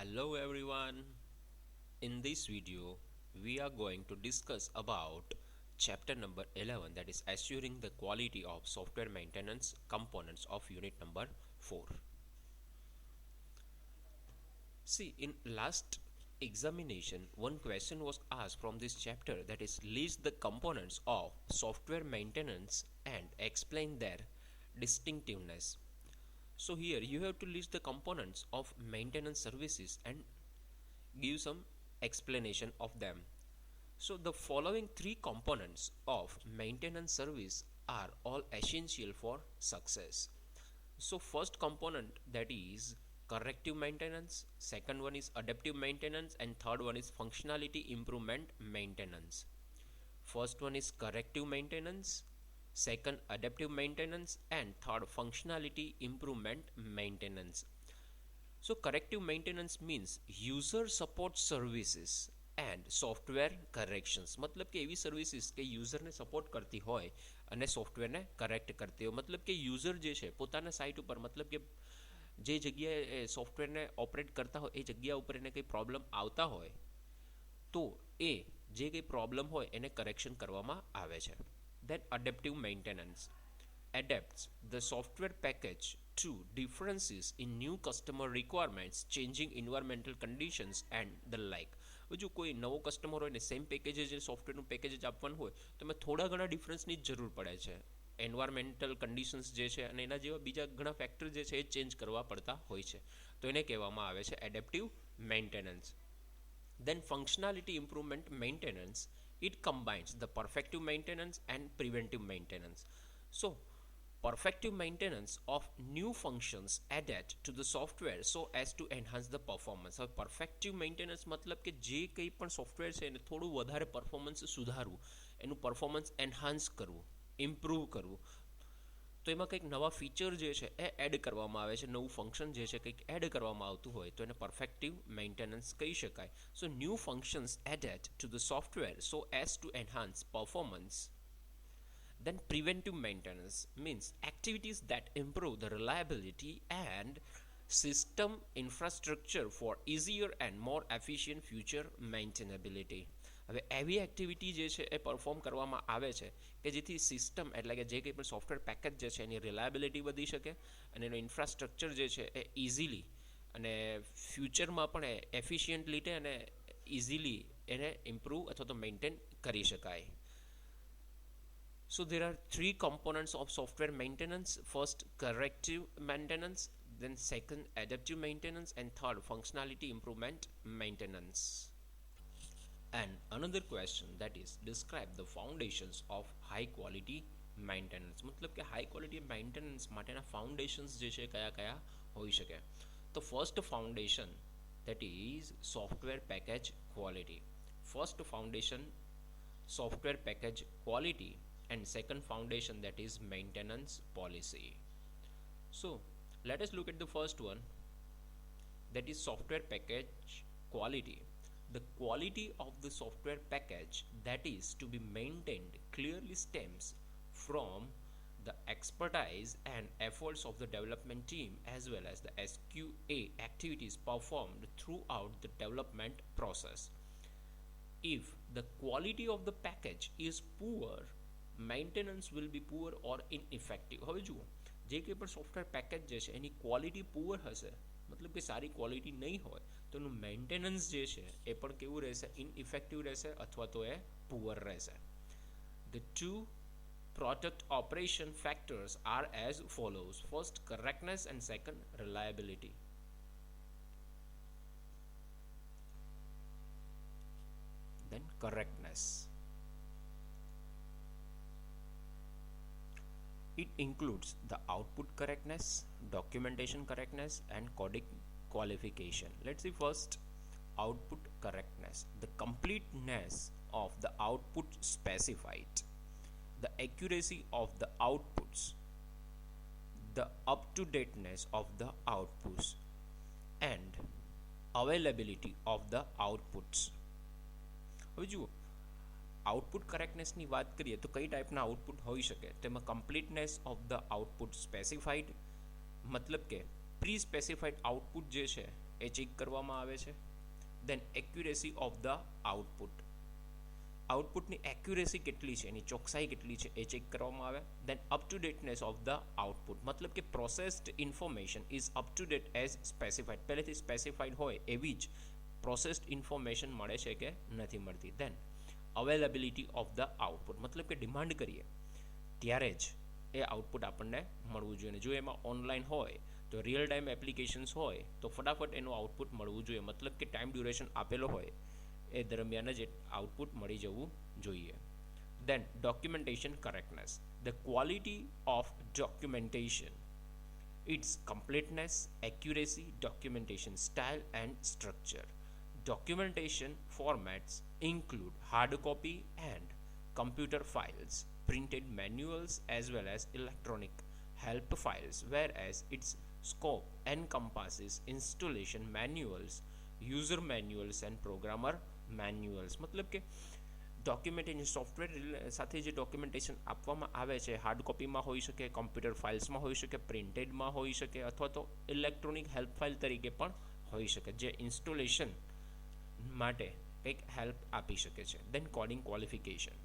Hello everyone. In this video we are going to discuss about chapter number 11, that is assuring the quality of software maintenance components of unit number 4. See, in last examination one question was asked from this chapter, that is list the components of software maintenance and explain their distinctiveness. So here you have to list the components of maintenance services and give some explanation of them. So the following three components of maintenance service are all essential for success. So first component, that is corrective maintenance, second one is adaptive maintenance, and third one is functionality improvement maintenance. First one is corrective maintenance, second adaptive maintenance, and third functionality improvement maintenance. So corrective maintenance means user support services and software corrections. मतलब कि એવી services કે યુઝરને support કરતી હોય અને સોફ્ટવેરને correct કરતી હોય. मतलब કે યુઝર જે છે પોતાના સાઇટ ઉપર, मतलब કે જે જગ્યાએ સોફ્ટવેરને ઓપરેટ કરતા હોય એ જગ્યા ઉપર એને કંઈ પ્રોબ્લેમ આવતા હોય તો એ જે કંઈ પ્રોબ્લેમ હોય એને કરેક્શન કરવામાં આવે છે. Then adaptive maintenance adapts the software package to differences in new customer requirements, changing environmental conditions and the like. જો કોઈ નવો કસ્ટમર હોય ને સેમ પેકેજ જ સોફ્ટવેરનું પેકેજ જ આપવાનું હોય તો એમાં થોડા ઘણા ડિફરન્સની જ જરૂર પડે છે. એન્વાયરમેન્ટલ કન્ડિશન્સ જે છે અને એના જેવા બીજા ઘણા ફેક્ટર જે છે એ ચેન્જ કરવા પડતા હોય છે, તો એને કહેવામાં આવે છે adaptive maintenance. Then functionality improvement maintenance, it combines the perfective maintenance and preventive maintenance. So perfective maintenance of new functions added to the software so as to enhance the performance. હવે perfective maintenance મતલબ કે જે કંઈ પણ software છે એને થોડું વધારે પરફોર્મન્સ સુધારવું, એનું પરફોર્મન્સ એન્હાન્સ કરવું, ઇમ્પ્રૂવ કરવું. તો એમાં કંઈક નવા ફીચર જે છે એ એડ કરવામાં આવે છે, નવું ફંક્શન જે છે કંઈક એડ કરવામાં આવતું હોય તો એને પરફેક્ટિવ મેન્ટેનન્સ કહી શકાય. So new functions added to the software so as to enhance performance. Then preventive maintenance means activities that improve the reliability and system infrastructure for easier and more efficient future maintainability. હવે એવી activity જે છે એ perform કરવામાં આવે છે કે જેથી system એટલે કે જે કંઈ પણ સોફ્ટવેર પેકેજ જે છે એની રિલાયબિલિટી વધી શકે અને એનું ઇન્ફ્રાસ્ટ્રક્ચર જે છે એ ઇઝીલી અને ફ્યુચરમાં પણ એફિશિયન્ટ રીતે અને ઇઝીલી એને ઇમ્પ્રૂવ અથવા તો મેન્ટેન કરી શકાય. So there are three components of software maintenance. First, corrective maintenance, then second, adaptive maintenance, and third, functionality improvement maintenance. And another question, that is describe the foundations of high quality maintenance. मतलब कि high quality maintenance માટેના foundations જે છે કયા કયા હોઈ શકે. તો first foundation, that is software package quality. First foundation, software package quality, and second foundation, that is maintenance policy. So let us look at the first one, that is software package quality. The quality of the software package that is to be maintained clearly stems from the expertise and efforts of the development team as well as the SQA activities performed throughout the development process. If the quality of the package is poor, maintenance will be poor or ineffective. હવે જુઓ, જે કંઈ પણ software package જે છે એની quality poor હશે, મતલબ કે સારી ક્વોલિટી નહીં હોય તો એનું મેન્ટેનન્સ જે છે એ પણ કેવું રહેશે, ઇનઇફેક્ટિવ રહેશે અથવા તો એ પુઅર રહેશે. The two product operation factors are as follows. First, correctness, and second, reliability. Then correctness. It includes the output correctness, documentation correctness, and coding qualification. Let's see first output correctness. The completeness of the output specified, the accuracy of the outputs, the up-to-dateness of the outputs, and availability of the outputs. હવે જુઓ, output કરેક્ટનેસની વાત કરીએ તો કઈ ટાઈપના output હોઈ શકે, તેમાં completeness of the output specified, મતલબ કે પ્રી સ્પેસિફાઈડ આઉટપુટ જે છે એ ચેક કરવામાં આવે છે. દેન એક્યુરેસી ઓફ ધ આઉટપુટ, આઉટપુટની એક્યુરેસી કેટલી છે, એની ચોકસાઈ કેટલી છે એ ચેક કરવામાં આવે. Then up to dateness of the output, મતલબ કે processed information is up to date as specified, પહેલેથી સ્પેસિફાઈડ હોય એવી જ પ્રોસેસ્ડ ઇન્ફોર્મેશન મળે છે કે નથી મળતી. દેન અવેલેબિલિટી ઓફ ધ આઉટપુટ, મતલબ કે ડિમાન્ડ કરીએ ત્યારે જ એ આઉટપુટ આપણને મળવું જોઈએ. જો એમાં ઓનલાઈન હોય તો રિયલ ટાઈમ એપ્લિકેશન્સ હોય તો ફટાફટ એનું આઉટપુટ મળવું જોઈએ, મતલબ કે ટાઈમ ડ્યુરેશન આપેલો હોય એ દરમિયાન જ આઉટપુટ મળી જવું જોઈએ. Then documentation correctness, the quality of documentation, its completeness, accuracy, documentation style and structure. Documentation formats include hard copy and computer files, printed manuals as well as electronic help files, whereas its scope encompasses installation manuals, user manuals and programmer manuals. मतलब કે documentation software સાથે જે documentation આપવામાં આવે છે hard કોપીમાં હોઈ શકે, computer ફાઇલ્સમાં હોઈ શકે, પ્રિન્ટેડમાં હોઈ શકે અથવા તો ઇલેક્ટ્રોનિક હેલ્પ ફાઇલ તરીકે પણ હોઈ શકે, જે ઇન્સ્ટોલેશન માટે કંઈક હેલ્પ આપી શકે છે. Then coding qualification,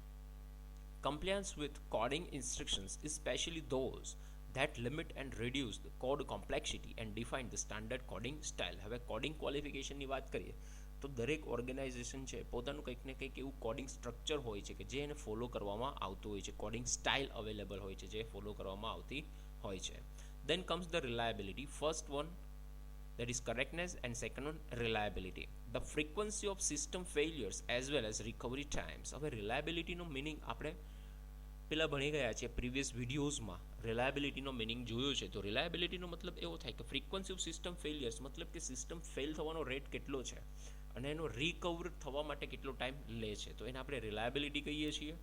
compliance with coding instructions, especially those that limit and reduce the code complexity and define the standard coding style. હવે કોડિંગ ક્વોલિફિકેશનની વાત કરીએ તો દરેક ઓર્ગેનાઇઝેશન છે પોતાનું કંઈક ને કંઈક એવું કોડિંગ સ્ટ્રક્ચર હોય છે કે જે એને ફોલો કરવામાં આવતું હોય છે, કોડિંગ સ્ટાઇલ અવેલેબલ હોય છે જે ફોલો કરવામાં આવતી હોય છે. Then comes the reliability, first one that is correctness and second one reliability, the frequency of system failures as well as recovery times. હવે રિલાયબિલિટીનો મિનિંગ આપણે પેલા ભણી ગયા છે પ્રીવિયસ વિડીયોઝમાં, રિલાયબિલિટીનો મિનિંગ જોયો છે. તો રિલાયબિલિટીનો મતલબ એવો થાય કે ફ્રીક્વન્સી ઓફ સિસ્ટમ ફેલિયર્સ, મતલબ કે સિસ્ટમ ફેલ થવાનો રેટ કેટલો છે અને એનો રિકવર થવા માટે કેટલો ટાઈમ લે છે, તો એને આપણે રિલાયબિલિટી કહીએ છીએ.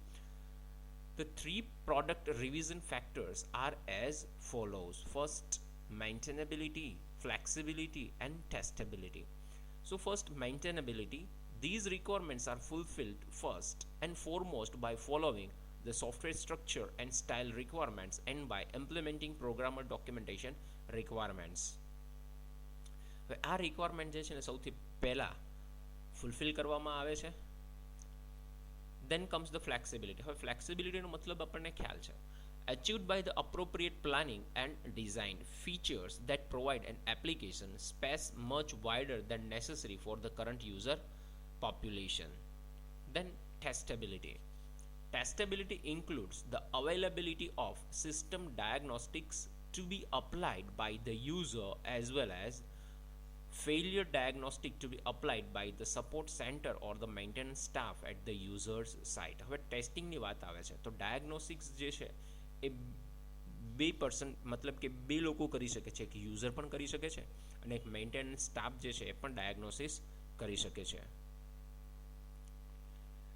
The three product revision factors are as follows. First, maintainability, flexibility and testability. So first, maintainability. These requirements are fulfilled first and foremost by following the software structure and style requirements and by implementing programmer documentation requirements. આ requirement જે છે ને સૌથી પહેલા fulfil કરવામાં આવે છે. Then comes the flexibility. હવે ફ્લેક્સિબિલિટીનો મતલબ આપણને ખ્યાલ છે, achieved by the appropriate planning and design features that provide an application space much wider than necessary for the current user population. Then testability. Testability includes the availability of system diagnostics to be applied by the user as well as failure diagnostic to be applied by the support center or the maintenance staff at the user's site. હવે ટેસ્ટિંગની વાત આવે છે તો diagnostics જે છે એ બે person મતલબ કે બે લોકો કરી શકે છે, એક યુઝર પણ કરી શકે છે અને એક મેન્ટેનન્સ સ્ટાફ જે છે એ પણ ડાયગ્નોસિસ કરી શકે છે.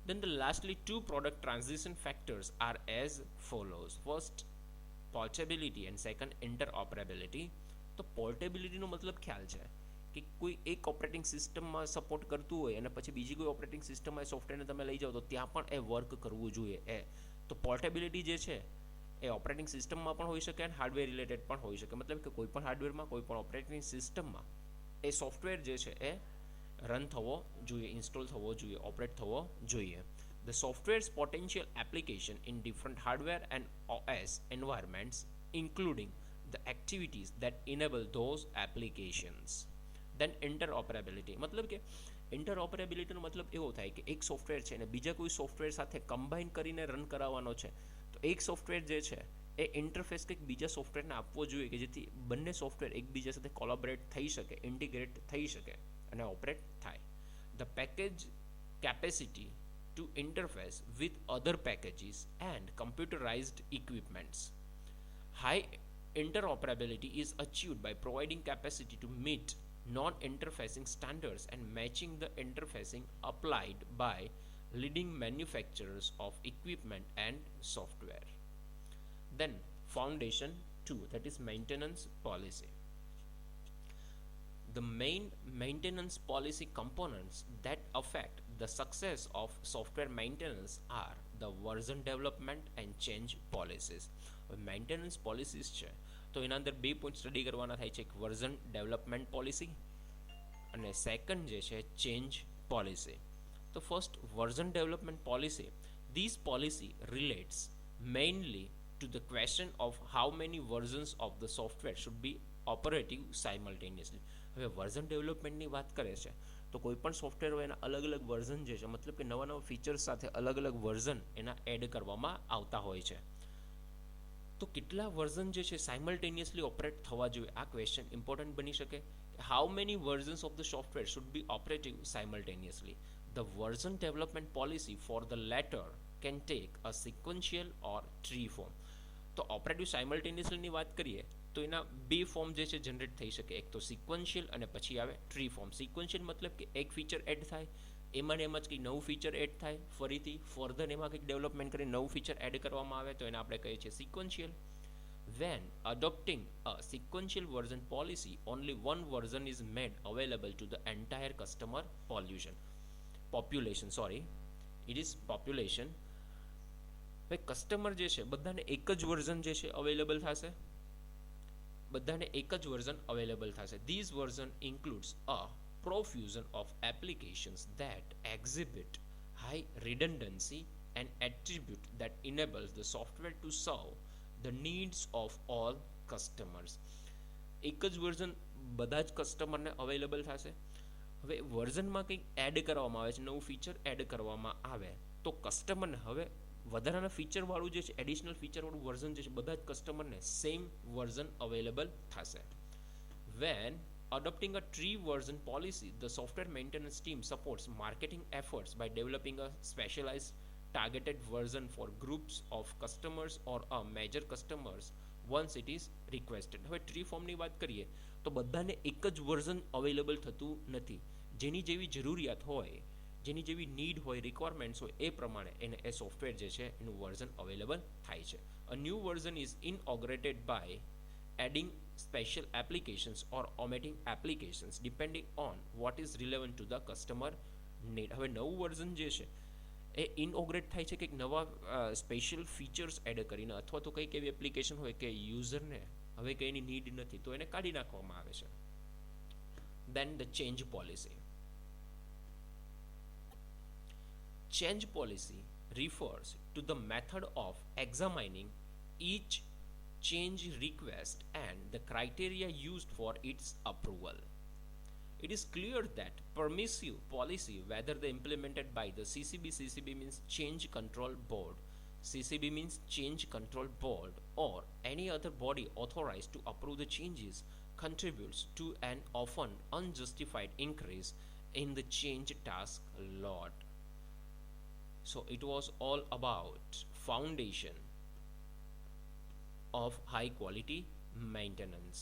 Then the lastly two product transition factors are as follows. First, portability and second, interoperability. તો પોર્ટેબિલિટીનો મતલબ ખ્યાલ છે કે કોઈ એક ઓપરેટિંગ સિસ્ટમમાં સપોર્ટ કરતું હોય અને પછી બીજી કોઈ ઓપરેટિંગ સિસ્ટમમાં એ સોફ્ટવેરને તમે લઈ જાઓ તો ત્યાં પણ એ વર્ક કરવું જોઈએ. તો પોર્ટેબિલિટી જે છે એ ઓપરેટિંગ સિસ્ટમમાં પણ હોઈ શકે અને હાર્ડવેર રિલેટેડ પણ હોઈ શકે, મતલબ કે કોઈ પણ હાર્ડવેરમાં કોઈ પણ ઓપરેટિંગ સિસ્ટમમાં એ સોફ્ટવેર જે છે એ રન થવો જોઈએ, ઇન્સ્ટોલ થવો જોઈએ, ઓપરેટ થવો જોઈએ. The software's potential application in different hardware and OS environments, including the activities that enable those applications. Then interoperability, મતલબ કે ઇન્ટરઓપરેબિલિટીનો મતલબ એવો થાય કે એક સોફ્ટવેર છે અને બીજા કોઈ સોફ્ટવેર સાથે કમ્બાઈન કરીને રન કરાવવાનો છે તો એક સોફ્ટવેર જે છે એ ઇન્ટરફેસ કંઈક બીજા સોફ્ટવેરને આપવો જોઈએ કે જેથી બંને સોફ્ટવેર એકબીજા સાથે કોલાબરેટ થઈ શકે, ઇન્ટિગ્રેટ થઈ શકે અને ઓપરેટ થાય. The package capacity to interface with other packages and computerized equipments. High interoperability is achieved by providing capacity to meet non-interfacing standards and matching the interfacing applied by leading manufacturers of equipment and software. Then foundation 2, that is maintenance policy. The main maintenance policy components that affect the success of software maintenance are the version development and change policies. Maintenance policies છે તો એના અંદર બે point study કરવાના થાય છે, એક version development policy અને સેકન્ડ જે છે ચેન્જ પોલિસી. તો first version development policy. This policy relates mainly to the question of how many versions of the software should be operative simultaneously. હવે વર્ઝન ડેવલપમેન્ટની વાત કરે છે તો કોઈ પણ સોફ્ટવેર હોય એના અલગ અલગ વર્ઝન જે છે મતલબ કે નવા નવા ફીચર્સ સાથે અલગ અલગ વર્ઝન એના એડ કરવામાં આવતા હોય છે. તો કેટલા વર્ઝન જે છે સાયમલ્ટેનિયસલી ઓપરેટ થવા જોઈએ આ ક્વેશ્ચન ઇમ્પોર્ટન્ટ બની શકે. How many versions of the software should be operative simultaneously. The version development policy for the letter can take a sequential or tree form. તો ઓપરેટિવ સાયમલ્ટેનિયસલીની વાત કરીએ તો એના બે ફોર્મ જે છે જનરેટ થઈ શકે, એક તો સિક્વન્શિયલ અને પછી આવે ટ્રી ફોર્મ. સિક્વન્શિયલ મતલબ કે એક ફીચર એડ થાય, એમાં ને એમાં જ કંઈક નવું ફીચર એડ થાય, ફરીથી ફર્ધર એમાં કંઈક ડેવલપમેન્ટ કરીને નવું ફીચર એડ કરવામાં આવે તો એને આપણે કહીએ છીએ sequential. When adopting a sequential version policy, only one version is made available to the entire customer population. It is population. ભાઈ કસ્ટમર જે છે બધાને એક જ વર્ઝન જે છે અવેલેબલ થશે, બધાને એક જ વર્ઝન અવેલેબલ થશે. These version includes a profusion of applications that exhibit high redundancy and attribute that enables the software to serve the needs of all customers. એક જ વર્ઝન બધા જ કસ્ટમરને અવેલેબલ થશે. હવે વર્ઝનમાં કંઈક એડ કરવામાં આવે છે, નવું ફીચર એડ કરવામાં આવે તો કસ્ટમરને હવે વધારાના ફીચરવાળું જે છે એડિશનલ ફીચરવાળું વર્ઝન જે છે બધા જ કસ્ટમરને સેમ વર્ઝન અવેલેબલ થશે. When adopting a tree version policy, the software maintenance team supports marketing efforts by developing a specialized targeted version for groups of customers or a major customers once it is requested. હવે tree ફોર્મની વાત કરીએ તો બધાને એક જ version available થતું નથી. જેની જેવી જરૂરિયાત હોય, જેની જેવી નીડ હોય, રિક્વાયરમેન્ટ્સ હોય એ પ્રમાણે એને એ સોફ્ટવેર જે છે એનું વર્ઝન અવેલેબલ થાય છે. A new version is inaugurated by adding special applications or omitting applications depending on what is relevant to the customer need. હવે નવું વર્ઝન જે છે એ ઇનઓગ્રેટ થાય છે કંઈક નવા સ્પેશિયલ ફીચર્સ એડ કરીને, અથવા તો કંઈક એવી એપ્લિકેશન હોય કે યુઝરને હવે કંઈની નીડ નથી તો એને કાઢી નાખવામાં આવે છે. Then the change policy. Change policy refers to the method of examining each change request and the criteria used for its approval. It is clear that permissive policy, whether they implemented by the CCB means Change Control Board, CCB means Change Control Board, or any other body authorized to approve the changes, contributes to an often unjustified increase in the change task load. So it was all about foundation of high quality maintenance.